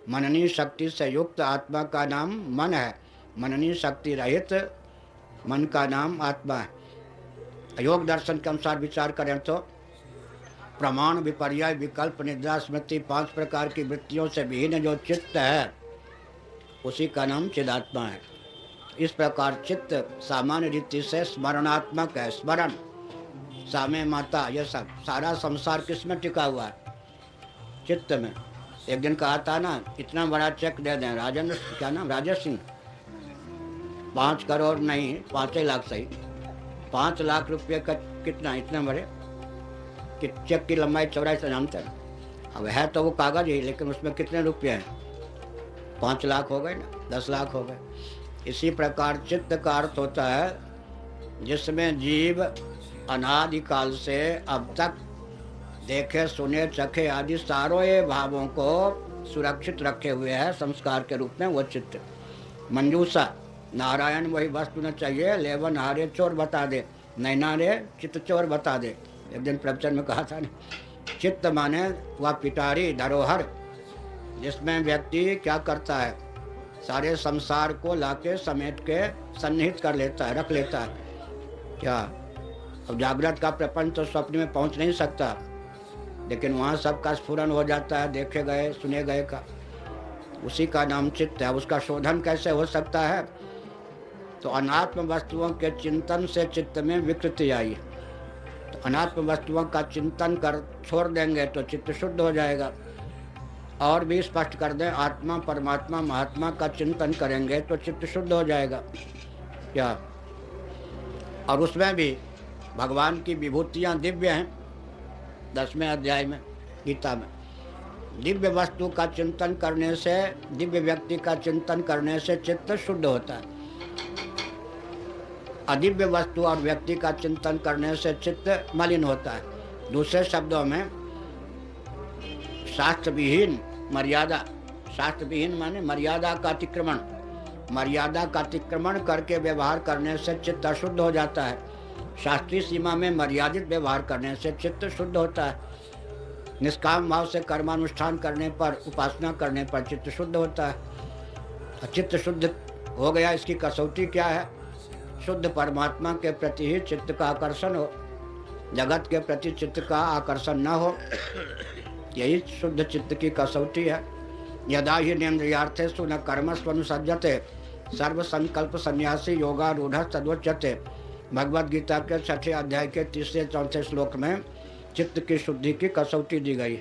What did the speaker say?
मननीय शक्ति से युक्त आत्मा का नाम मन है, मननीय शक्ति रहित मन का नाम आत्मा है। योग दर्शन के अनुसार विचार करें तो प्रमाण, विपर्य, विकल्प, निद्रा, स्मृति, 5 प्रकार की वृत्तियों से विहीन जो चित्त है उसी का नाम चिदात्मा है। इस प्रकार चित्त सामान्य रीति से स्मरणात्मक है। स्मरण, सामे माता, यह सब सारा संसार किस में टिका हुआ है? चित्त में। एक दिन कहा था ना, इतना बड़ा चेक दे दें, राजेंद्र, क्या नाम, राजेश सिंह, 5 करोड़ नहीं, 5 लाख सही, 5 लाख रुपये का कितना, इतने बड़े कि चेक की लंबाई चौड़ाई से जानते हैं। अब है तो वो कागज ही, लेकिन उसमें कितने रुपये हैं? 5 लाख हो गए ना, 10 लाख हो गए। इसी प्रकार चित्त का अर्थ होता है जिसमें जीव अनादिकाल से अब तक देखे, सुने, चखे आदि सारों ये भावों को सुरक्षित रखे हुए है संस्कार के रूप में, वो चित्त। मंजूसा, नारायण वही वस्तु न चाहिए, लेवन हारे चोर बता दे, नैना रे चित्त चोर बता दे। एक दिन प्रवचन में कहा था ना, चित्त माने वह पिटारी धरोहर जिसमें व्यक्ति क्या करता है, सारे संसार को लाके समेट के सन्निहित कर लेता है, रख लेता है। क्या अब जागृत का प्रपंच तो स्वप्न में पहुंच नहीं सकता, लेकिन वहाँ सबका स्फुरन हो जाता है, देखे गए सुने गए का, उसी का नाम चित्त है। उसका शोधन कैसे हो सकता है? तो अनात्म वस्तुओं के चिंतन से चित्त में विकृति आई। तो अनात्म वस्तुओं का चिंतन कर छोड़ देंगे तो चित्त शुद्ध हो जाएगा। और भी स्पष्ट कर दें, आत्मा, परमात्मा, महात्मा का चिंतन करेंगे तो चित्त शुद्ध हो जाएगा। क्या? और उसमें भी भगवान की विभूतियाँ दिव्य हैं। 10वें अध्याय में गीता में दिव्य वस्तु का चिंतन करने से, दिव्य व्यक्ति का चिंतन करने से चित्त शुद्ध होता है। अदिव्य वस्तु और व्यक्ति का चिंतन करने से चित्त मलिन होता है। दूसरे शब्दों में शास्त्र विहीन मर्यादा, शास्त्र विहीन माने मर्यादा का अतिक्रमण, मर्यादा का अतिक्रमण करके व्यवहार करने से चित्त अशुद्ध हो जाता है। शास्त्रीय सीमा में मर्यादित व्यवहार करने से चित्त शुद्ध होता है। निष्काम भाव से कर्मानुष्ठान करने पर, उपासना करने पर चित्त शुद्ध होता है। चित्त शुद्ध हो गया, इसकी कसौटी क्या है? शुद्ध परमात्मा के प्रति ही चित्त का आकर्षण हो, जगत के प्रति चित्त का आकर्षण न हो, यही शुद्ध चित्त की कसौटी है। यदा ही नेन्द्रियार्थेषु न कर्मस्वनुसज्जते सर्व संकल्प संन्यासी योगारूढ़ तदोच्यते। भगवद गीता के 6ठे अध्याय के 3-4 श्लोक में चित्त की शुद्धि की कसौटी दी गई।